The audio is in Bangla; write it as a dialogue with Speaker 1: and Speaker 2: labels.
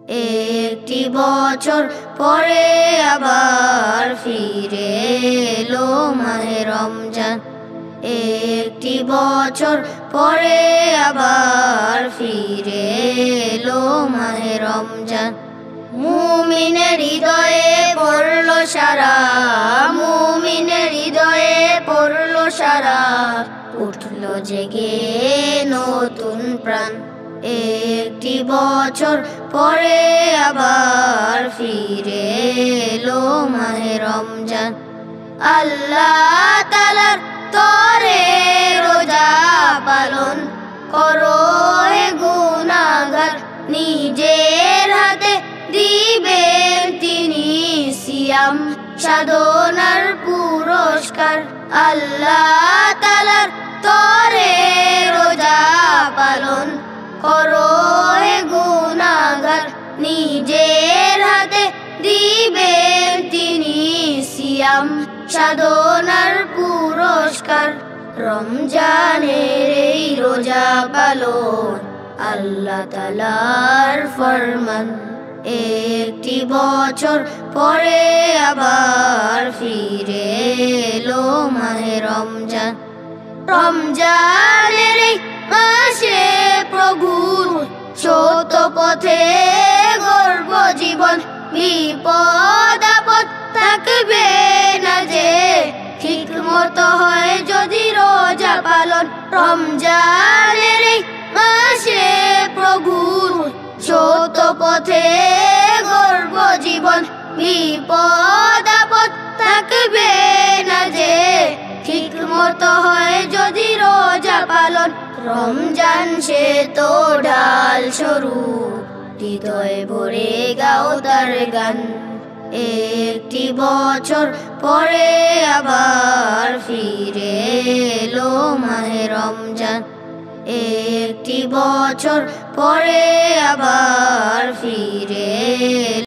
Speaker 1: একটি বছর পরে আবার ফিরে এলো মাহে রমজান। একটি বছর পরে আবার ফিরে এলো মাহে রমজান। মুমিনের হৃদয়ে পড়লো সারা, মুমিনের হৃদয়ে পড়লো সারা, উঠলো জেগে নতুন প্রাণ। একটি বছর পরে আবার ফিরে এলো মাহে রমজান। আল্লাহ তাআলার তরে রোজা পালন করো হে গুনাহগার, নিজের হাতে দিবেন তিনি সিয়াম সাধনার পুরস্কার। আল্লাহ তাআলার তরে রোজা পালন করো হে গুনাহগার, নিজের হাতে দিবেন তিনি সিয়াম সাধনার পুরস্কার। রমজানের এই রোজা পালন আল্লাহ তাআলার ফরমান। একটি বছর পরে আবার ফিরে এলো মাহে রমজান। রমজানের এই মাসে প্রভুর সত্য পথে গর্ব জীবন, বিপদ আপদ থাকবে না যে, ঠিক মতো হয় যদি রোজা পালন। রমজানের এই মাসে প্রভুর সত্য পথে গর্ব জীবন, বিপদ আপদ থাকবে না যে, ঠিক মতো হয় যদি রোজা পালন। রমজান সে তো ঢাল সরু, হৃদয় ভরে গাও তার গান। একটি বছর পরে আবার ফিরে এলো মাহে রমজান। একটি বছর পরে আবার ফিরে